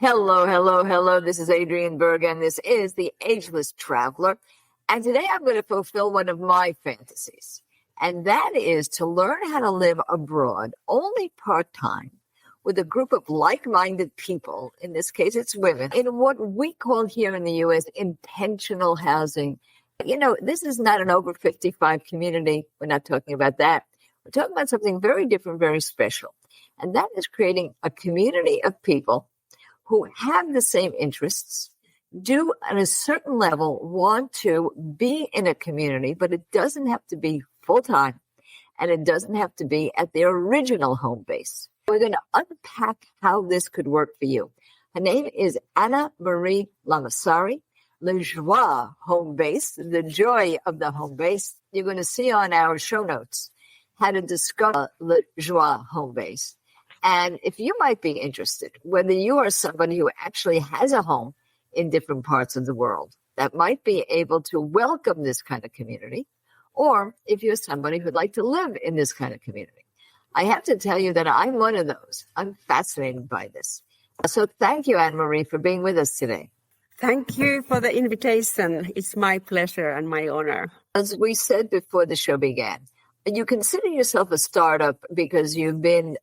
Hello, hello, hello. This is Adrienne Berg, and this is The Ageless Traveler. And today I'm going to fulfill one of my fantasies, and that is to learn how to live abroad only part-time with a group of like-minded people, in this case it's women, in what we call here in the U.S. intentional housing. You know, this is not an over 55 community. We're not talking about that. We're talking about something very different, very special. And that is creating a community of people who have the same interests, do at a certain level want to be in a community, but it doesn't have to be full-time, and it doesn't have to be at their original home base. We're going to unpack how this could work for you. Her name is Anna Marie Lavasari, Le Joie Home Base, the joy of the home base. You're going to see on our show notes how to discover Le Joie Home Base. And if you might be interested, whether you are somebody who actually has a home in different parts of the world that might be able to welcome this kind of community, or if you're somebody who'd like to live in this kind of community. I have to tell you that I'm one of those. I'm fascinated by this. So thank you, Anna Marie, for being with us today. Thank you for the invitation. It's my pleasure and my honor. As we said before the show began, you consider yourself a startup because you've been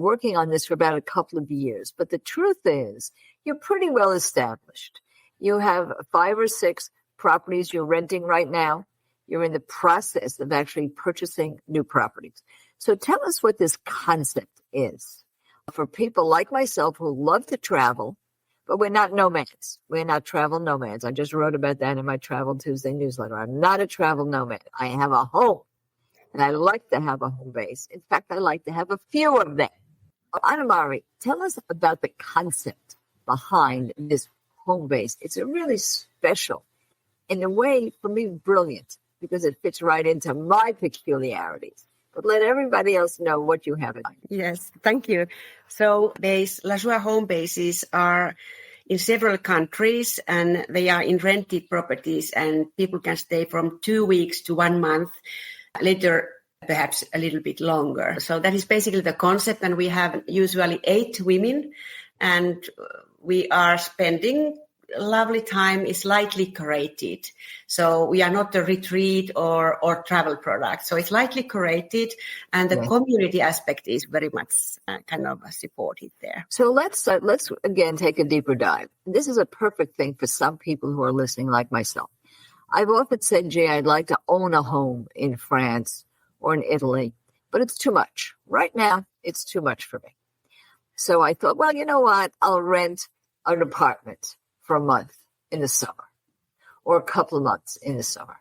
working on this for about a couple of years. But the truth is, you're pretty well established. You have 5 or 6 properties you're renting right now. You're in the process of actually purchasing new properties. So tell us what this concept is for people like myself who love to travel, but we're not nomads. We're not travel nomads. I just wrote about that in my Travel Tuesday newsletter. I'm not a travel nomad. I have a home, and I like to have a home base. In fact, I like to have a few of them. Anna Marie, tell us about the concept behind this home base. It's a really special, in a way, for me, brilliant, because it fits right into my peculiarities. But let everybody else know what you have in mind. Yes, thank you. So La Joie Home Bases are in several countries, and they are in rented properties, and people can stay from 2 weeks to 1 month, later perhaps a little bit longer. So that is basically the concept, and we have usually 8 women, and we are spending lovely time. Is lightly curated. So we are not a retreat or travel product. So it's lightly curated, and the community aspect is very much kind of supported there. So let's again take a deeper dive. This is a perfect thing for some people who are listening like myself. I've often said, gee, I'd like to own a home in France or in Italy, but it's too much. Right now, it's too much for me. So I thought, well, you know what? I'll rent an apartment for a month in the summer or a couple of months in the summer.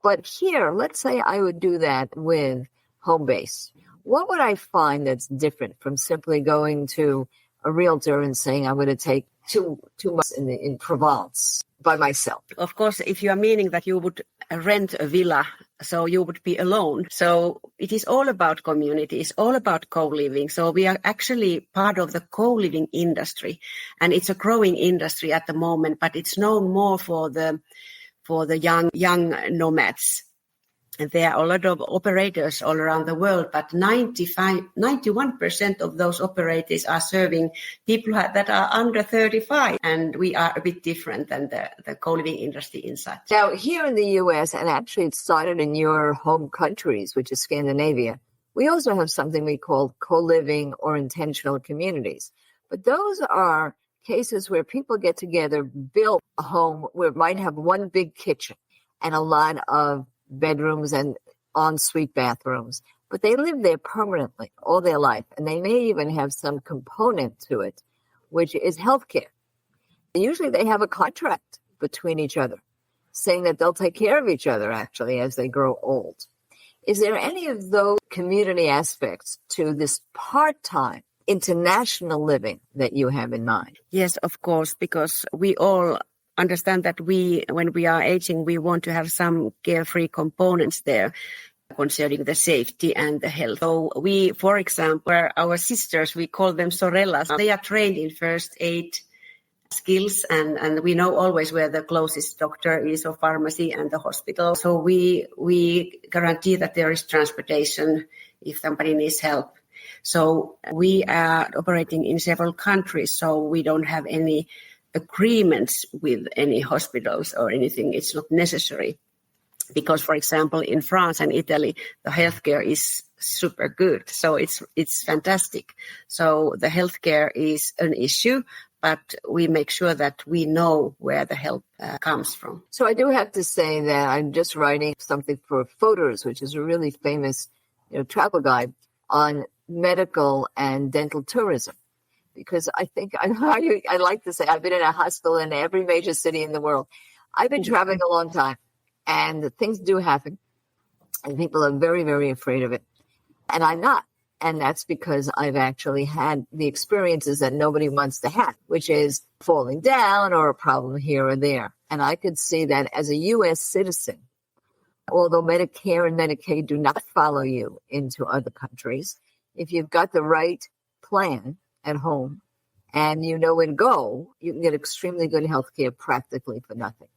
But here, let's say I would do that with home base. What would I find that's different from simply going to a realtor and saying I'm going to take two months in Provence by myself? Of course, if you are meaning that you would rent a villa, so you would be alone. So it is all about community. It's all about co-living. So we are actually part of the co-living industry, and it's a growing industry at the moment, but it's known more for the young nomads. And there are a lot of operators all around the world, but 91% of those operators are serving people that are under 35. And we are a bit different than the co-living industry inside. Now, here in the U.S., and actually it started in your home countries, which is Scandinavia, we also have something we call co-living or intentional communities. But those are cases where people get together, build a home where it might have one big kitchen and a lot of bedrooms and ensuite bathrooms, but they live there permanently all their life, and they may even have some component to it, which is healthcare. Usually they have a contract between each other saying that they'll take care of each other actually as they grow old. Is there any of those community aspects to this part-time international living that you have in mind? Yes, of course, because we all understand that when we are aging, we want to have some carefree components there concerning the safety and the health. So we, for example, our sisters, we call them sorellas. They are trained in first aid skills, and we know always where the closest doctor is, or pharmacy and the hospital. So we guarantee that there is transportation if somebody needs help. So we are operating in several countries, so we don't have any agreements with any hospitals or anything. It's not necessary. Because, for example, in France and Italy, the healthcare is super good. So it's fantastic. So the healthcare is an issue, but we make sure that we know where the help comes from. So I do have to say that I'm just writing something for Photos, which is a really famous travel guide on medical and dental tourism. Because I think, I like to say, I've been in a hospital in every major city in the world. I've been traveling a long time. And things do happen, and people are very, very afraid of it. And I'm not. And that's because I've actually had the experiences that nobody wants to have, which is falling down or a problem here or there. And I could see that as a U.S. citizen, although Medicare and Medicaid do not follow you into other countries, if you've got the right plan at home and you know where to go, you can get extremely good health care practically for nothing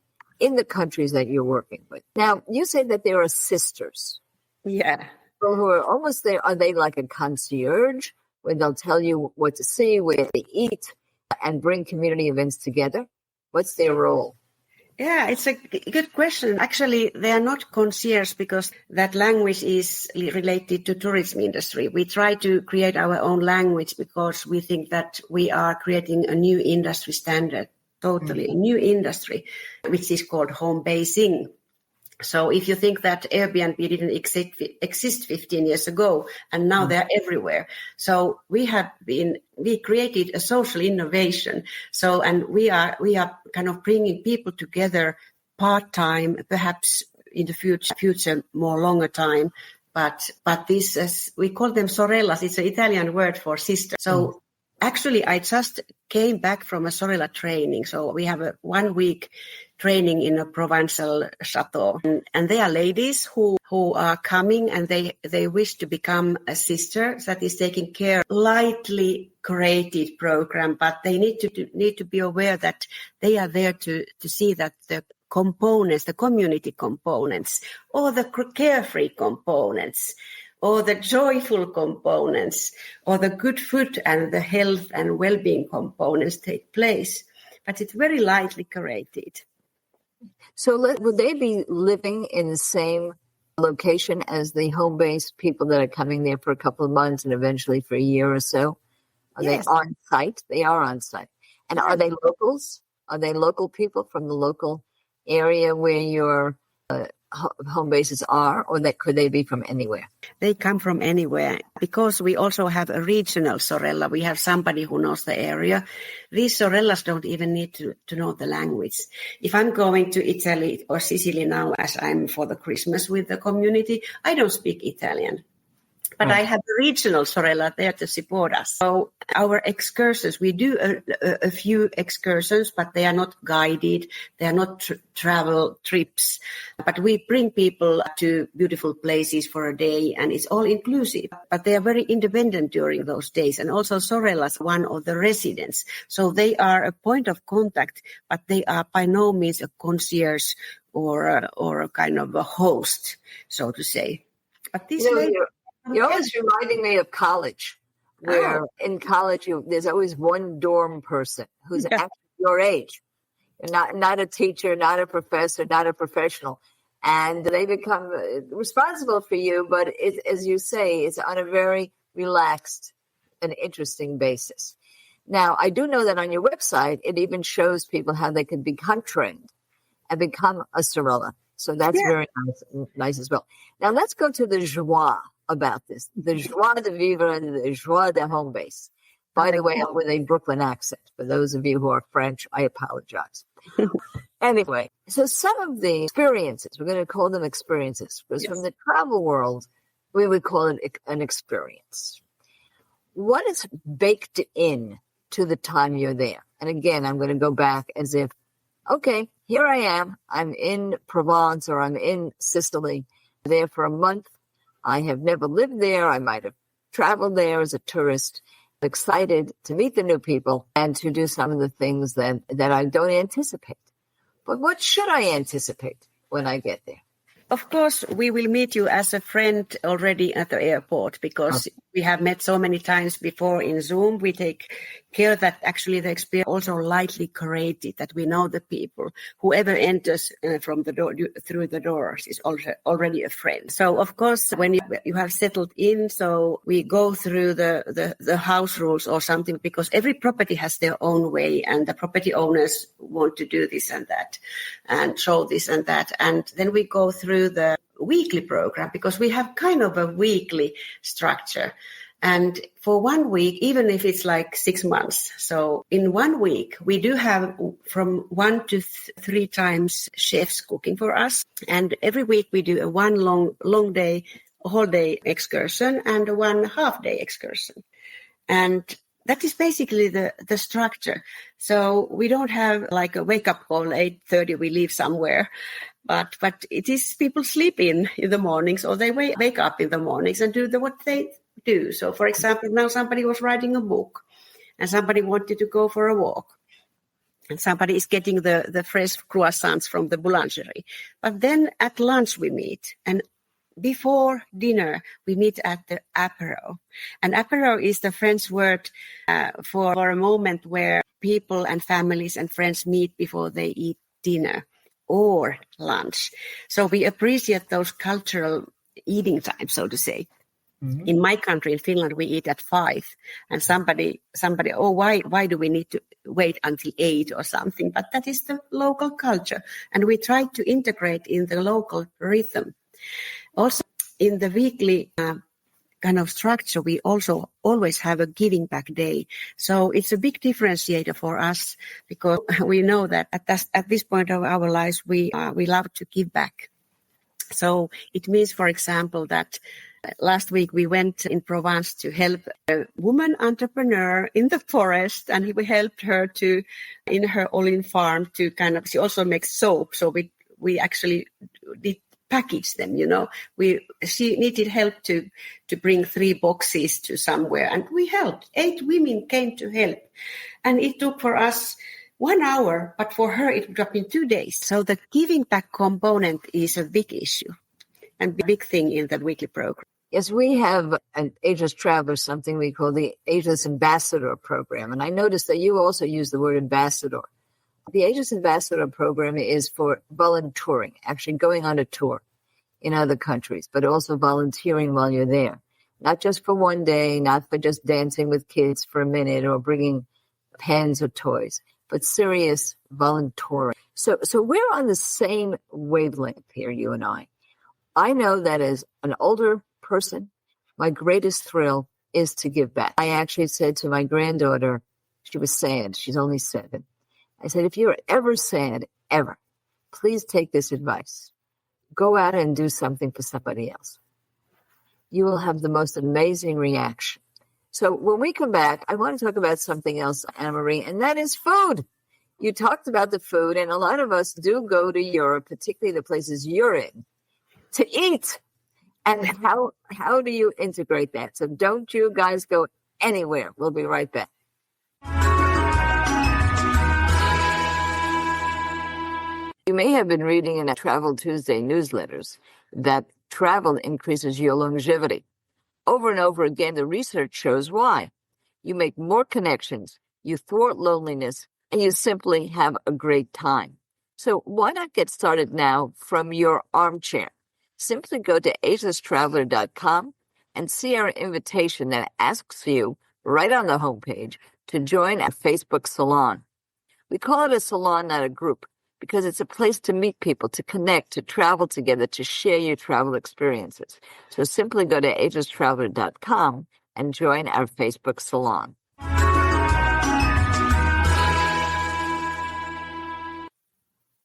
in the countries that you're working with. Now, you say that there are sisters. Yeah. People who are almost there. Are they like a concierge where they'll tell you what to see, where to eat, and bring community events together? What's their role? Yeah, it's a good question. Actually, they are not concierge because that language is related to tourism industry. We try to create our own language because we think that we are creating a new industry standard. Totally a new industry, which is called home basing. So if you think that Airbnb didn't exist 15 years ago, and now they're everywhere. So we created a social innovation. So, and we are kind of bringing people together part-time, perhaps in the future more longer time. But this is, we call them sorellas. It's an Italian word for sister. So actually, I just came back from a sorella training. So we have a 1 week training in a provincial chateau. And they are ladies who are coming and they wish to become a sister that is taking care of a lightly created program, but they need to be aware that they are there to see that the components, the community components, or the carefree components, or the joyful components, or the good food and the health and well-being components take place. But it's very lightly curated. So would they be living in the same location as the home-based people that are coming there for a couple of months and eventually for a year or so? Are Yes. they on site? They are on site. And are they locals? Are they local people from the local area where your home bases are, or could they be from anywhere? They come from anywhere because we also have a regional sorella. We have somebody who knows the area. These sorellas don't even need to know the language. If I'm going to Italy or Sicily now, as I'm for the Christmas with the community, I don't speak Italian. But I have a regional sorella there to support us. So our excursions, we do a few excursions, but they are not guided. They are not travel trips. But we bring people to beautiful places for a day, and it's all inclusive. But they are very independent during those days. And also sorellas, one of the residents. So they are a point of contact, but they are by no means a concierge or a kind of a host, so to say. But this You're always reminding me of college, where in college there's always one dorm person who's actually your age. You're not a teacher, not a professor, not a professional. And they become responsible for you, but as you say, it's on a very relaxed and interesting basis. Now, I do know that on your website, it even shows people how they can become trained and become a sorella. So that's very nice as well. Now, let's go to the joie about this, the joie de vivre and the joie de home base. By the way, I'm with a Brooklyn accent. For those of you who are French, I apologize. Anyway, so some of the experiences, we're going to call them experiences, because from the travel world, we would call it an experience. What is baked in to the time you're there? And again, I'm going to go back as if, okay, here I am. I'm in Provence or I'm in Sicily, there for a month. I have never lived there. I might have traveled there as a tourist, excited to meet the new people and to do some of the things that I don't anticipate. But what should I anticipate when I get there? Of course, we will meet you as a friend already at the airport because we have met so many times before in Zoom. We take care that actually the experience also lightly curated, that we know the people. Whoever enters from the door through the doors is also already a friend. So of course, when you have settled in, so we go through the house rules or something, because every property has their own way, and the property owners want to do this and that and show this and that. And then we go through the weekly program, because we have kind of a weekly structure. And for 1 week, even if it's like 6 months, so in 1 week, we do have from 1 to 3 times chefs cooking for us. And every week we do a one long day, whole day excursion and a 1 half day excursion. And that is basically the structure. So we don't have like a wake up call, 8:30, we leave somewhere. But it is people sleep in the mornings, or they wake up in the mornings and do what they do. So, for example, now somebody was writing a book and somebody wanted to go for a walk. And somebody is getting the fresh croissants from the boulangerie. But then at lunch we meet. And before dinner, we meet at the apéro. And apéro is the French word for a moment where people and families and friends meet before they eat dinner or lunch. So we appreciate those cultural eating times, so to say. Mm-hmm. In my country, in Finland, we eat at 5. And somebody, why do we need to wait until 8 or something? But that is the local culture. And we try to integrate in the local rhythm. Also, in the weekly kind of structure, we also always have a giving back day. So it's a big differentiator for us, because we know that at this point of our lives, we love to give back. So it means, for example, that last week we went in Provence to help a woman entrepreneur in the forest, and we helped her in her olive farm to she also makes soap. So we actually did package them, she needed help to bring 3 boxes to somewhere, and we helped. 8 women came to help, and it took for us 1 hour, but for her it would have been 2 days. So the giving back component is a big issue and big thing in the weekly program. Yes, we have an Ageless Traveler, something we call the Ageless Ambassador Program, and I noticed that you also use the word ambassador. The Ageless Ambassador Program is for volunteering, actually going on a tour in other countries, but also volunteering while you're there. Not just for 1 day, not for just dancing with kids for a minute or bringing pens or toys, but serious volunteering. So we're on the same wavelength here, you and I. I know that as an older person, my greatest thrill is to give back. I actually said to my granddaughter, she was sad, she's only 7. I said, if you're ever sad, ever, please take this advice. Go out and do something for somebody else. You will have the most amazing reaction. So when we come back, I want to talk about something else, Anna Marie, and that is food. You talked about the food, and a lot of us do go to Europe, particularly the places you're in, to eat. And how do you integrate that? So don't you guys go anywhere. We'll be right back. You may have been reading in Travel Tuesday newsletters that travel increases your longevity. Over and over again, the research shows why. You make more connections, you thwart loneliness, and you simply have a great time. So why not get started now from your armchair? Simply go to agelesstraveler.com and see our invitation that asks you right on the homepage to join our Facebook salon. We call it a salon, not a group, because it's a place to meet people, to connect, to travel together, to share your travel experiences. So simply go to agelesstraveler.com and join our Facebook salon.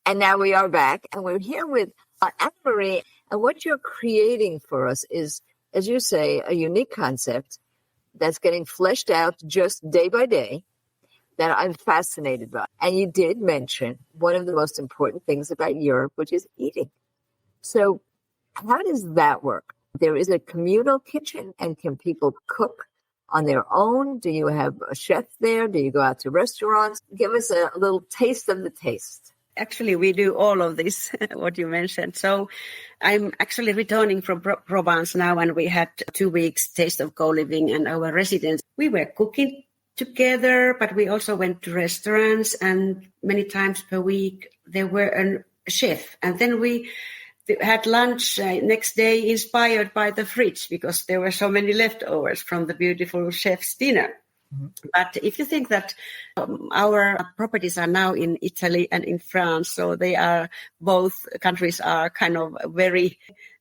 And now we are back, and we're here with Anna Marie, and what you're creating for us is, as you say, a unique concept that's getting fleshed out just day by day, that I'm fascinated by. And you did mention one of the most important things about Europe, which is eating. So how does that work? There is a communal kitchen, and can people cook on their own? Do you have a chef there? Do you go out to restaurants? Give us a little taste of the taste. Actually, we do all of this, what you mentioned. So I'm actually returning from Provence now, and we had 2 weeks taste of co-living, and our residents, we were cooking together, but we also went to restaurants, and many times per week there were a chef. And then we had lunch next day inspired by the fridge because there were so many leftovers from the beautiful chef's dinner. But if you think that our properties are now in Italy and in France, so they are, both countries are kind of very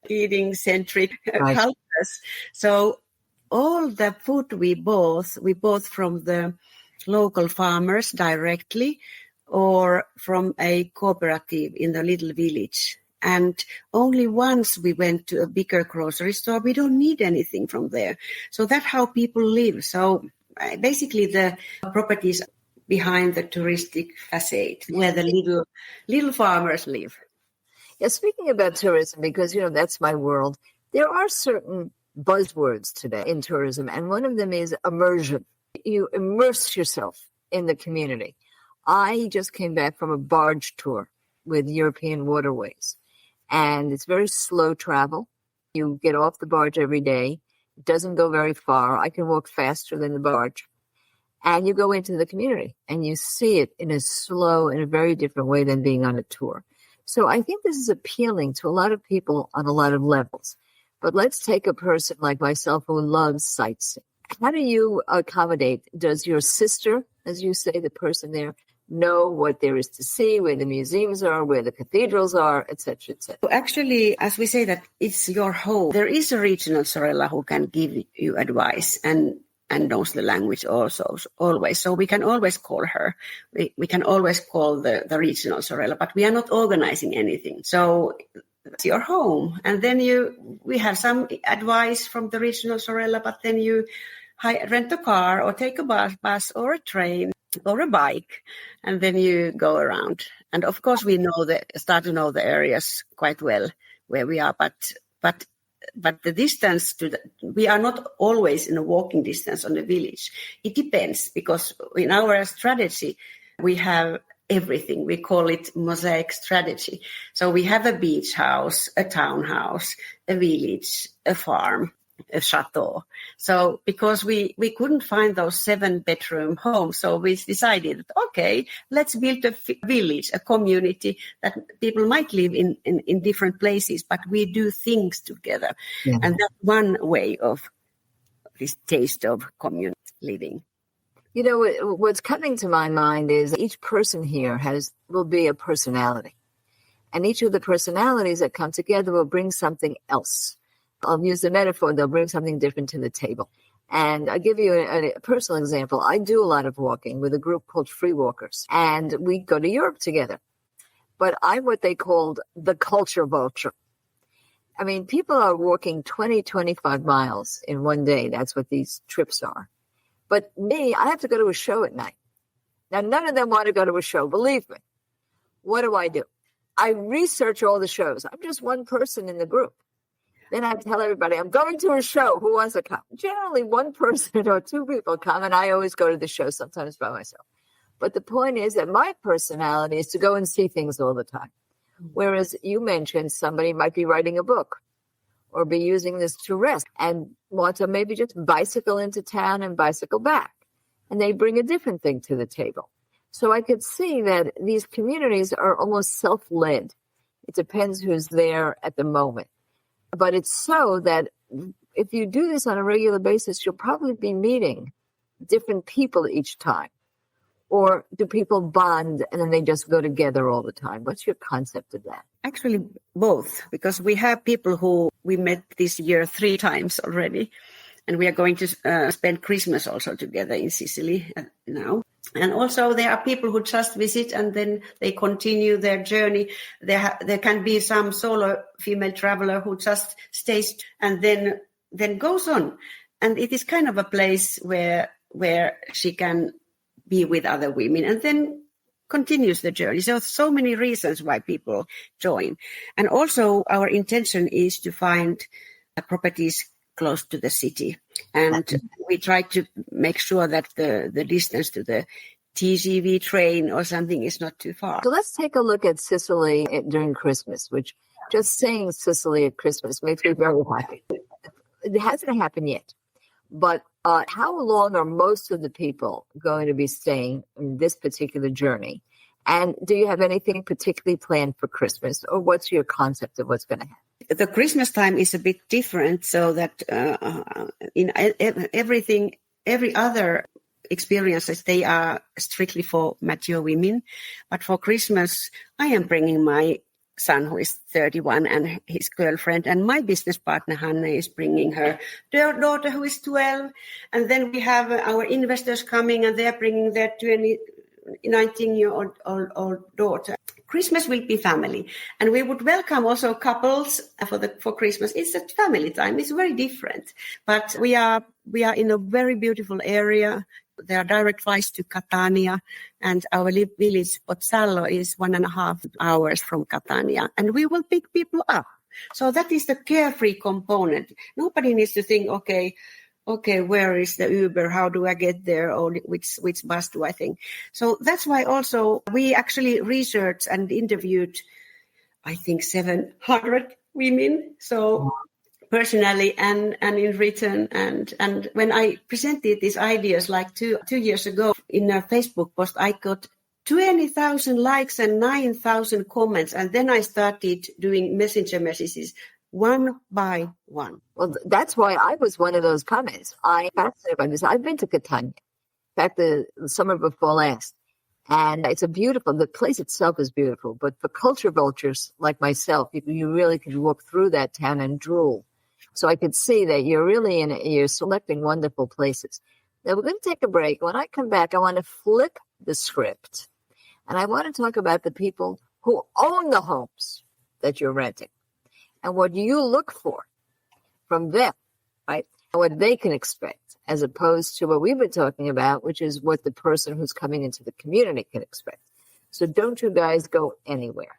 eating-centric cultures. So all the food we bought from the local farmers directly or from a cooperative in the little village. And only once we went to a bigger grocery store, we don't need anything from there. So that's how people live. So basically, the properties behind the touristic facade, where the little farmers live. Yeah, speaking about tourism, because, that's my world, there are certain buzzwords today in tourism, and one of them is immersion. You immerse yourself in the community. I just came back from a barge tour with European waterways, and it's very slow travel. You get off the barge every day. It doesn't go very far. I can walk faster than the barge. And you go into the community and you see it in a very different way than being on a tour. So I think this is appealing to a lot of people on a lot of levels. But let's take a person like myself who loves sightseeing. How do you accommodate? Does your sister, as you say, the person there, know what there is to see, where the museums are, where the cathedrals are, etc., etc.? Actually, as we say that it's your home, there is a regional sorella who can give you advice and knows the language also always. So we can always call her. We can always call the regional sorella, but we are not organizing anything. So it's your home. And then we have some advice from the regional sorella, but then you rent a car or take a bus or a train or a bike, and then you go around. And of course, we start to know the areas quite well where we are, but the distance we are not always in a walking distance on the village. It depends, because in our strategy, we have everything. We call it mosaic strategy. So we have a beach house, a townhouse, a village, a farm, a chateau. So because we couldn't find those 7-bedroom homes, so we decided, okay, let's build a village, a community that people might live in different places, but we do things together. Yeah. And that's one way of this taste of community living. What's coming to my mind is each person here will be a personality. And each of the personalities that come together will bring something else. I'll use the metaphor, they'll bring something different to the table. And I'll give you a personal example. I do a lot of walking with a group called Free Walkers, and we go to Europe together. But I'm what they called the culture vulture. I mean, people are walking 20, 25 miles in one day. That's what these trips are. But me, I have to go to a show at night. Now, none of them want to go to a show, believe me. What do? I research all the shows. I'm just one person in the group. Then I tell everybody, I'm going to a show. Who wants to come? Generally, one person or 2 people come, and I always go to the show, sometimes by myself. But the point is that my personality is to go and see things all the time. Whereas you mentioned somebody might be writing a book or be using this to rest and want to maybe just bicycle into town and bicycle back. And they bring a different thing to the table. So I could see that these communities are almost self-led. It depends who's there at the moment. But it's so that if you do this on a regular basis, you'll probably be meeting different people each time. Or do people bond and then they just go together all the time? What's your concept of that? Actually, both, because we have people who we met this year 3 times already. And we are going to spend Christmas also together in Sicily now. And also there are people who just visit and then they continue their journey. There can be some solo female traveler who just stays and then goes on. And it is kind of a place where she can be with other women and then continues the journey. So many reasons why people join. And also our intention is to find properties close to the city. And we try to make sure that the distance to the TGV train or something is not too far. So let's take a look at Sicily during Christmas, which just saying Sicily at Christmas makes me very happy. It hasn't happened yet. But how long are most of the people going to be staying in this particular journey? And do you have anything particularly planned for Christmas, or what's your concept of what's going to happen? The Christmas time is a bit different, so that in every other experiences, they are strictly for mature women. But for Christmas, I am bringing my son, who is 31, and his girlfriend, and my business partner Hanna is bringing her daughter, who is 12, and then we have our investors coming, and they are bringing their 19-year-old daughter. Christmas will be family, and we would welcome also couples for Christmas. It's a family time. It's very different, but we are in a very beautiful area. There are direct flights to Catania, and our village Pozzallo is 1.5 hours from Catania, and we will pick people up. So that is the carefree component. Nobody needs to think, okay, where is the Uber? How do I get there? Or which bus do I think? So that's why also we actually researched and interviewed, I think, 700 women. So personally and in written, and when I presented these ideas like two years ago in a Facebook post, I got 20,000 likes and 9,000 comments, and then I started doing messenger messages one by one. Well, that's why I was one of those comments. I'm fascinated by this. I've been to Catania, in fact, the summer before last, and the place itself is beautiful, but for culture vultures like myself, you really can walk through that town and drool. So I could see that you're selecting wonderful places. Now we're going to take a break. When I come back, I want to flip the script, and I want to talk about the people who own the homes that you're renting and what you look for from them, right? And what they can expect, as opposed to what we've been talking about, which is what the person who's coming into the community can expect. So don't you guys go anywhere.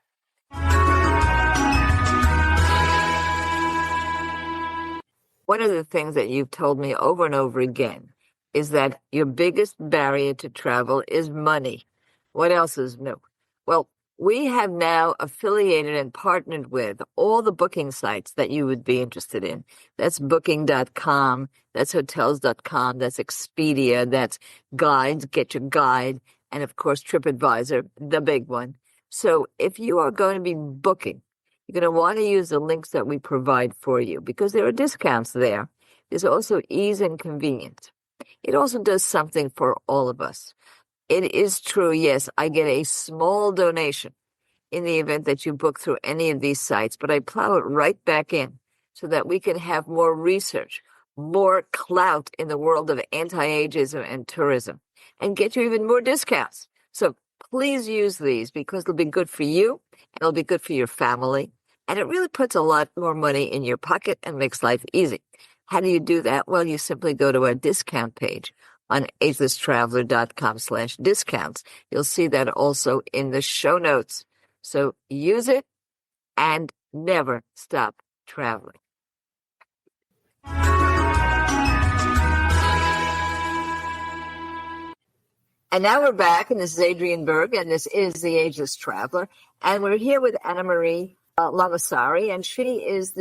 One of the things that you've told me over and over again is that your biggest barrier to travel is money. What else is new? Well, we have now affiliated and partnered with all the booking sites that you would be interested in. That's booking.com, that's hotels.com, that's Expedia, that's Guides, Get Your Guide, and of course TripAdvisor, the big one. So if you are going to be booking, you're going to want to use the links that we provide for you because there are discounts there. There's also ease and convenience. It also does something for all of us. It is true, yes, I get a small donation in the event that you book through any of these sites, but I plow it right back in so that we can have more research, more clout in the world of anti-ageism and tourism, and get you even more discounts. So please use these because they'll be good for you, and it'll be good for your family, and it really puts a lot more money in your pocket and makes life easy. How do you do that? Well, you simply go to our discount page on agelesstraveler.com/discounts. You'll see that also in the show notes. So use it and never stop traveling. And now we're back, and this is Adrienne Berg, and this is The Ageless Traveler. And we're here with Anna Marie Lavasari, and she is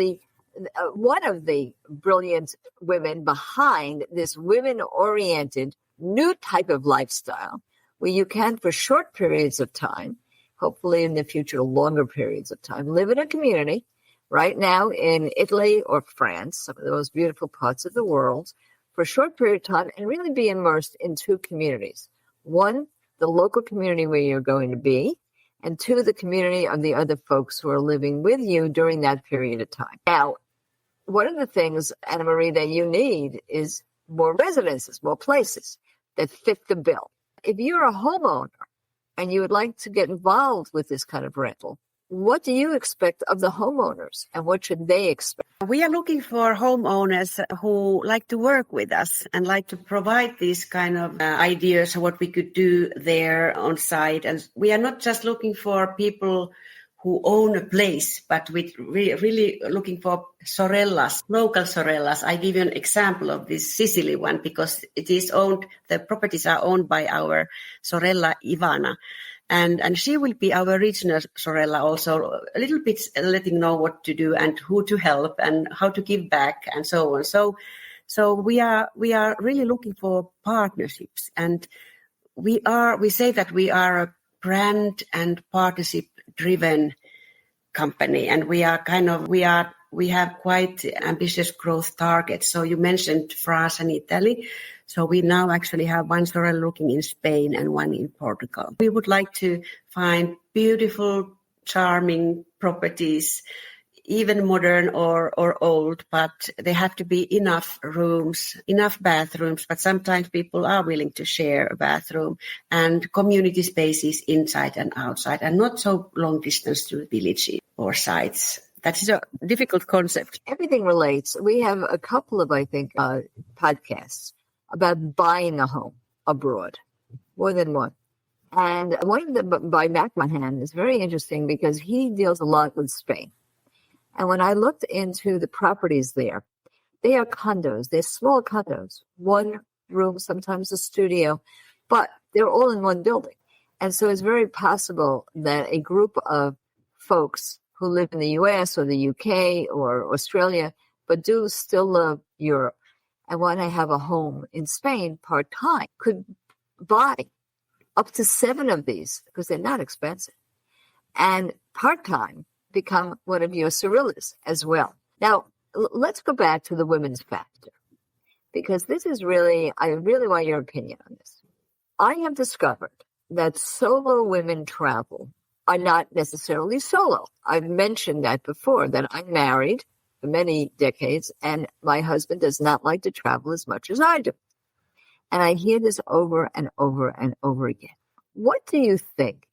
one of the brilliant women behind this women-oriented new type of lifestyle where you can, for short periods of time, hopefully in the future, longer periods of time, live in a community right now in Italy or France, some of the most beautiful parts of the world, for a short period of time and really be immersed in two communities. One, the local community where you're going to be, and two, the community of the other folks who are living with you during that period of time. Now, one of the things, Anna Marie, that you need is more residences, more places that fit the bill. If you're a homeowner and you would like to get involved with this kind of rental, what do you expect of the homeowners and what should they expect? We are looking for homeowners who like to work with us and like to provide these kind of ideas of what we could do there on site. And we are not just looking for people who own a place, but with really looking for sorellas, local sorellas. I give you an example of this Sicily one because it is owned, the properties are owned by our sorella Ivana. And she will be our regional sorella also, a little bit letting know what to do and who to help and how to give back and so on. So we are really looking for partnerships, and we say that we are a brand and partnership driven company, and we have quite ambitious growth targets. So you mentioned France and Italy. So we now actually have one sorella looking in Spain and one in Portugal. We would like to find beautiful, charming properties, even modern or old, but they have to be enough rooms, enough bathrooms, but sometimes people are willing to share a bathroom, and community spaces inside and outside, and not so long distance to villages or sites. That is a difficult concept. Everything relates. We have a couple of, I think, podcasts about buying a home abroad, more than one. And one of them by McMahon is very interesting because he deals a lot with Spain. And when I looked into the properties there, they are condos. They're small condos, one room, sometimes a studio, but they're all in one building. And so it's very possible that a group of folks who live in the US or the UK or Australia, but do still love Europe and want to have a home in Spain part-time, could buy up to 7 of these because they're not expensive. And part-time become one of your sorellas as well. Now, let's go back to the women's factor, because this is really, I really want your opinion on this. I have discovered that solo women travel are not necessarily solo. I've mentioned that before, that I'm married for many decades, and my husband does not like to travel as much as I do. And I hear this over and over and over again. What do you think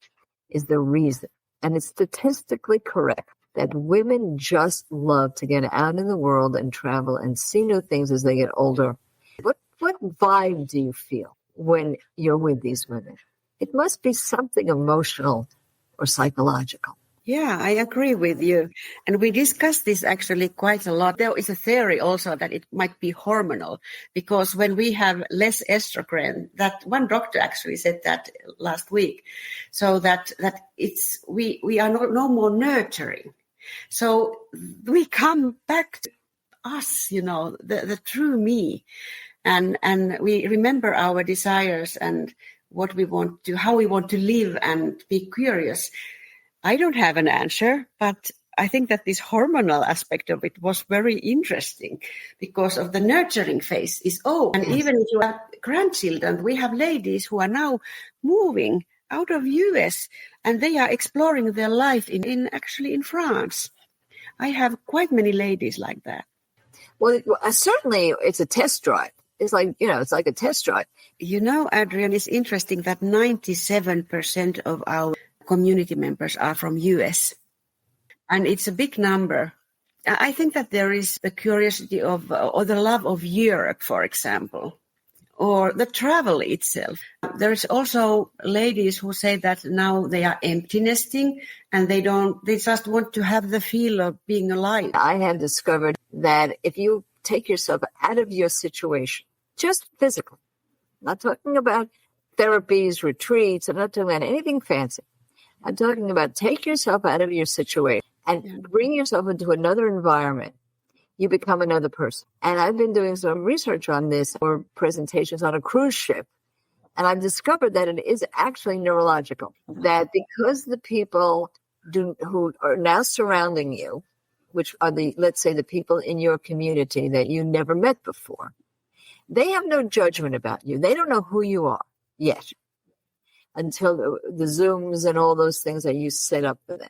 is the reason, and it's statistically correct, that women just love to get out in the world and travel and see new things as they get older? What vibe do you feel when you're with these women? It must be something emotional or psychological. Yeah, I agree with you. And we discussed this actually quite a lot. There is a theory also that it might be hormonal, because when we have less estrogen, that one doctor actually said that last week, so that it's we are no more nurturing. So we come back to us, the true me, and we remember our desires and what we want to, how we want to live and be curious. I don't have an answer, but I think that this hormonal aspect of it was very interesting because of the nurturing phase is over. And even if you have grandchildren, we have ladies who are now moving out of US and they are exploring their life in France. I have quite many ladies like that. Well, certainly it's a test drive. It's like, it's like a test drive. Adrian, it's interesting that 97% of our community members are from US, and it's a big number. I think that there is the curiosity of, or the love of Europe, for example, or the travel itself. There's also ladies who say that now they are empty nesting and they just want to have the feel of being alive. I have discovered that if you take yourself out of your situation, just physically, not talking about therapies, retreats, I'm not talking about anything fancy. I'm talking about take yourself out of your situation and bring yourself into another environment. You become another person. And I've been doing some research on this or presentations on a cruise ship. And I've discovered that it is actually neurological, that because the people who are now surrounding you, which are let's say the people in your community that you never met before, they have no judgment about you. They don't know who you are yet, until the Zooms and all those things that you set up for them.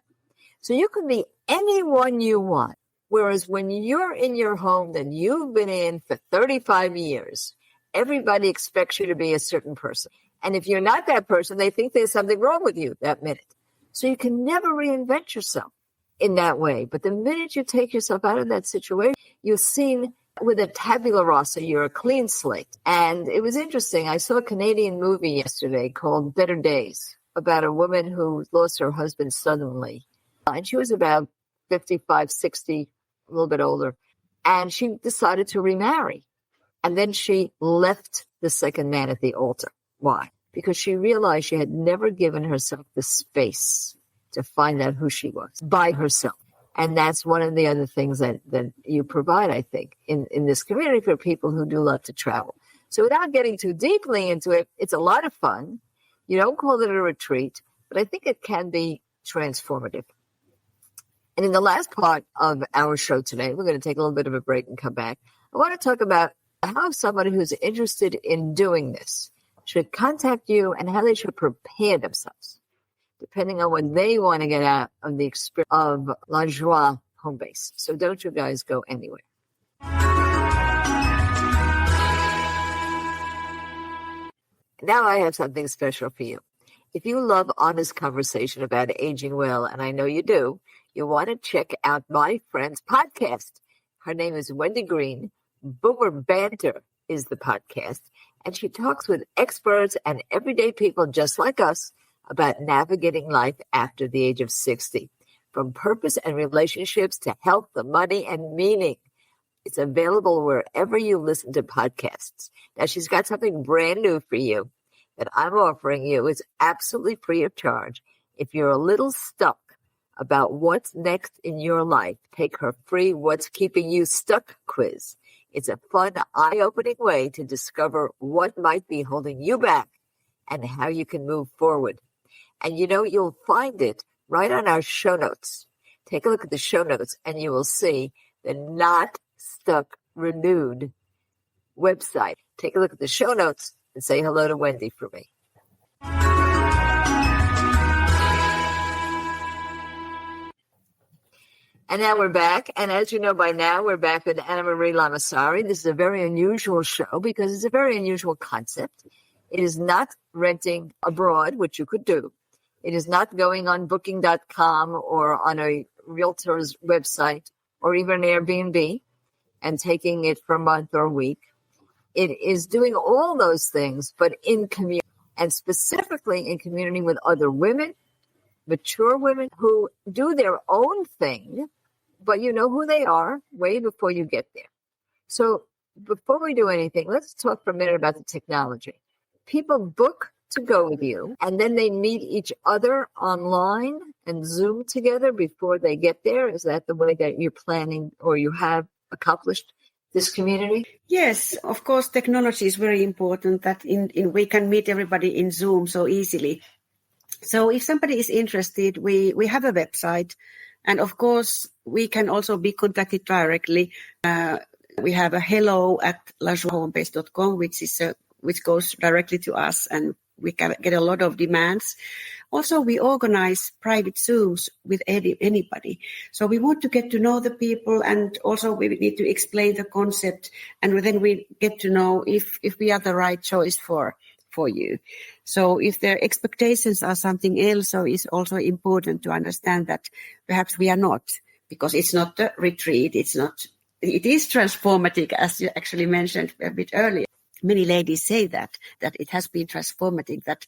So you can be anyone you want. Whereas when you're in your home that you've been in for 35 years, everybody expects you to be a certain person. And if you're not that person, they think there's something wrong with you that minute. So you can never reinvent yourself in that way. But the minute you take yourself out of that situation, you're seen with a tabula rasa, you're a clean slate. And it was interesting. I saw a Canadian movie yesterday called Better Days about a woman who lost her husband suddenly And she was about 55, 60, a little bit older. And she decided to remarry. And then she left the second man at the altar. Why? Because she realized she had never given herself the space to find out who she was by herself. And that's one of the other things that you provide, I think, in this community for people who do love to travel. So without getting too deeply into it, it's a lot of fun. You don't call it a retreat, but I think it can be transformative. And in the last part of our show today, we're going to take a little bit of a break and come back. I want to talk about how somebody who's interested in doing this should contact you and how they should prepare themselves, depending on what they want to get out of the experience of La Joie Home Base. So don't you guys go anywhere. Now I have something special for you. If you love honest conversation about aging well, and I know you do, you'll want to check out my friend's podcast. Her name is Wendy Green. Boomer Banter is the podcast, and she talks with experts and everyday people just like us about navigating life after the age of 60, from purpose and relationships to health, the money, and meaning. It's available wherever you listen to podcasts. Now, she's got something brand new for you that I'm offering you. It's absolutely free of charge. If you're a little stuck about what's next in your life, take her free What's Keeping You Stuck quiz. It's a fun, eye-opening way to discover what might be holding you back and how you can move forward. And you'll find it right on our show notes. Take a look at the show notes and you will see the Not Stuck Renewed website. Take a look at the show notes and say hello to Wendy for me. And now we're back. And as you know by now, we're back with Anna Marie Lavasari. This is a very unusual show because it's a very unusual concept. It is not renting abroad, which you could do. It is not going on booking.com or on a realtor's website or even Airbnb and taking it for a month or a week. It is doing all those things, but in community, and specifically in community with other women, mature women who do their own thing, but you know who they are way before you get there. So before we do anything, let's talk for a minute about the technology. People book to go with you, and then they meet each other online and Zoom together before they get there. Is that the way that you're planning or you have accomplished this community? Yes, of course, technology is very important that we can meet everybody in Zoom so easily. So if somebody is interested, we have a website, and of course, we can also be contacted directly. We have a hello@lajoiehomebase.com, which goes directly to us, and we can get a lot of demands. Also, we organize private Zooms with anybody. So we want to get to know the people, and also we need to explain the concept, and then we get to know if we are the right choice for you. So if their expectations are something else, so it's also important to understand that perhaps we are not, because it's not a retreat. It is transformative, as you actually mentioned a bit earlier. Many ladies say that it has been transformative, that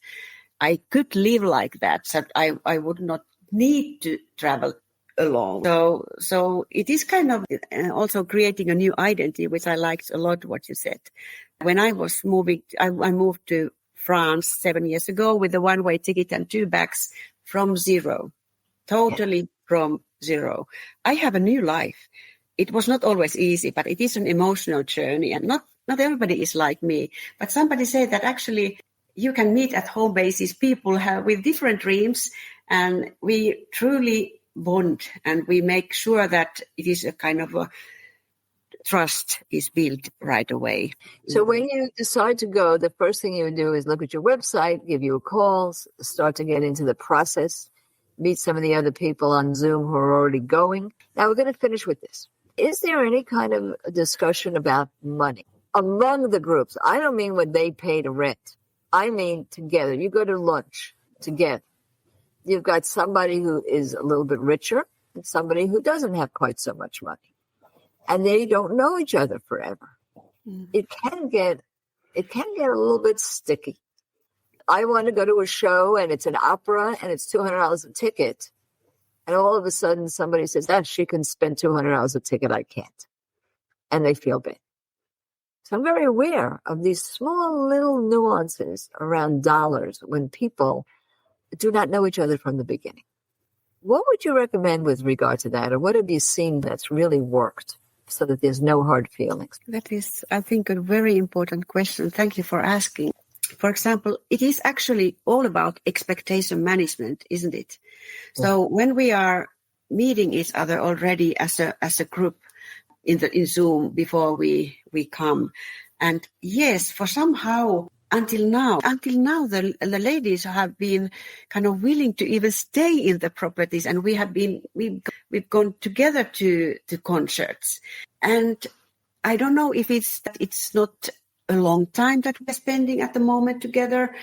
I could live like that I would not need to travel alone. So it is kind of also creating a new identity, which I liked a lot what you said. When I was moving, I moved to France 7 years ago with a one-way ticket and 2 bags from zero, totally from zero. I have a new life. It was not always easy, but it is an emotional journey, and not everybody is like me. But somebody said that actually you can meet at home bases people with different dreams, and we truly bond, and we make sure that it is a kind of a trust is built right away. So when you decide to go, the first thing you would do is look at your website, give you a call, start to get into the process, meet some of the other people on Zoom who are already going. Now we're going to finish with this. Is there any kind of discussion about money among the groups? I don't mean what they pay to rent. I mean together. You go to lunch together. You've got somebody who is a little bit richer and somebody who doesn't have quite so much money. And they don't know each other forever. Mm. It can get a little bit sticky. I want to go to a show and it's an opera and it's $200 a ticket. And all of a sudden somebody says, she can spend $200 a ticket. I can't. And they feel bad. So I'm very aware of these small little nuances around dollars when people do not know each other from the beginning. What would you recommend with regard to that? Or what have you seen that's really worked so that there's no hard feelings? That is, I think, a very important question. Thank you for asking. For example, it is actually all about expectation management, isn't it? Yeah. So when we are meeting each other already as a group in Zoom before we come, and yes, for somehow until now, the ladies have been kind of willing to even stay in the properties, and we've gone together to concerts. And I don't know if it's not a long time that we're spending at the moment together.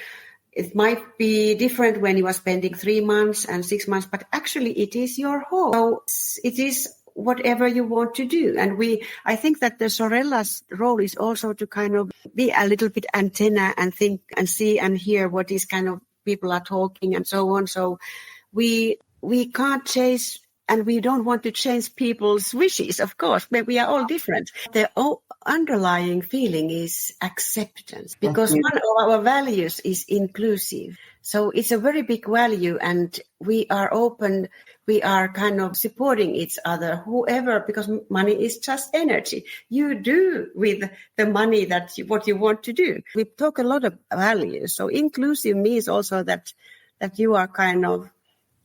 It might be different when you are spending 3 months and 6 months, but actually it is your home. So it is whatever you want to do. And I think that the sorellas' role is also to kind of be a little bit antenna and think and see and hear what is kind of people are talking and so on. So we can't chase, and we don't want to change people's wishes, of course, but we are all different. The underlying feeling is acceptance, because one of our values is inclusive. So it's a very big value, and we are open. We are kind of supporting each other, whoever, because money is just energy. You do with the money what you want to do. We talk a lot of values. So inclusive means also that you are kind of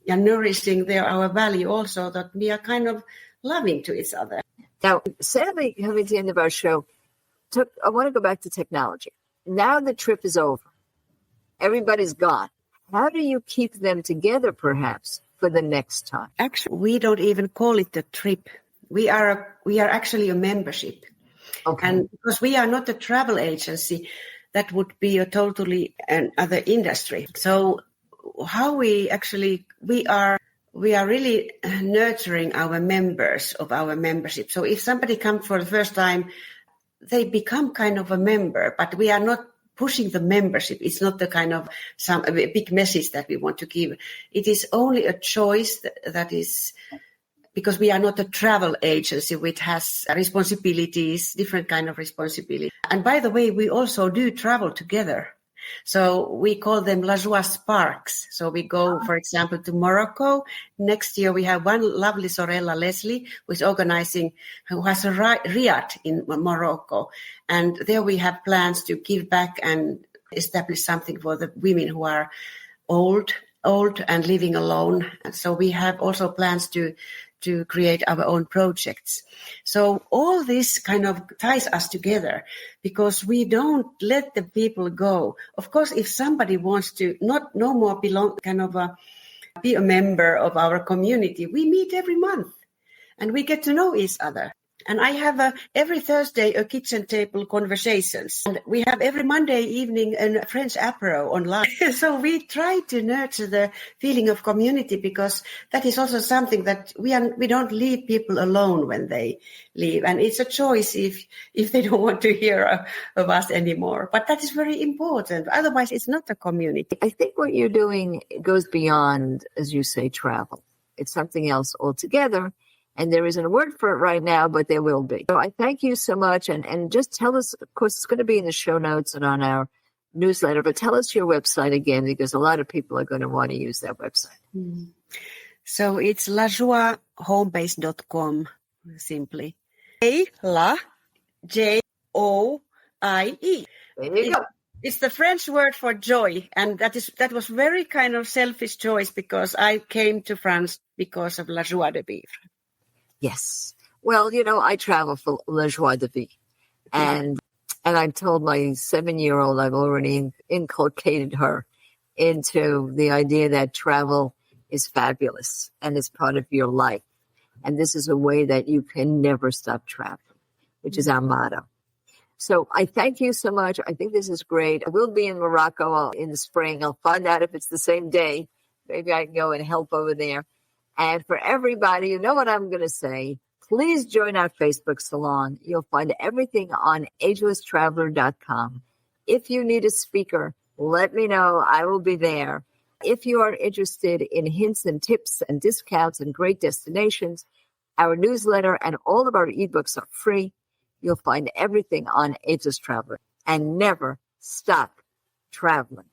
nourishing our value also, that we are kind of loving to each other. Now, sadly, coming to the end of our show, I want to go back to technology. Now the trip is over. Everybody's gone. How do you keep them together, perhaps, for the next time? Actually, we don't even call it a trip. We are actually a membership. Okay. And because we are not a travel agency, that would be a totally another industry. So how we are really nurturing our members of our membership. So if somebody comes for the first time, they become kind of a member, but we are not pushing the membership. It's not the kind of a big message that we want to give. It is only a choice that is, because we are not a travel agency which has responsibilities, different kind of responsibility. And by the way, we also do travel together. So we call them La Joie Sparks. So we go, for example, to Morocco. Next year we have one lovely sorella, Leslie, who has a riad in Morocco. And there we have plans to give back and establish something for the women who are old and living alone. And so we have also plans to create our own projects. So all this kind of ties us together, because we don't let the people go. Of course, if somebody wants to no more be a member of our community, we meet every month and we get to know each other. And I have every Thursday a kitchen table conversations. And we have every Monday evening a French apéro online. So we try to nurture the feeling of community, because that is also something that we don't leave people alone when they leave. And it's a choice if they don't want to hear of us anymore. But that is very important. Otherwise, it's not a community. I think what you're doing goes beyond, as you say, travel. It's something else altogether. And there isn't a word for it right now, but there will be. So I thank you so much. And just tell us, of course, it's going to be in the show notes and on our newsletter, but tell us your website again, because a lot of people are going to want to use that website. Mm. So it's lajoiehomebase.com, simply. Joie. There you go. It's the French word for joy, and that was very kind of selfish choice, because I came to France because of La Joie de Vivre. Yes. Well, I travel for La Joie de Vivre. And I've told my 7-year-old, I've already inculcated her into the idea that travel is fabulous and it's part of your life. And this is a way that you can never stop traveling, which is our motto. So I thank you so much. I think this is great. I will be in Morocco in the spring. I'll find out if it's the same day. Maybe I can go and help over there. And for everybody, you know what I'm going to say. Please join our Facebook salon. You'll find everything on agelesstraveler.com. If you need a speaker, let me know. I will be there. if you are interested in hints and tips and discounts and great destinations, our newsletter and all of our ebooks are free. You'll find everything on Ageless Traveler, and never stop traveling.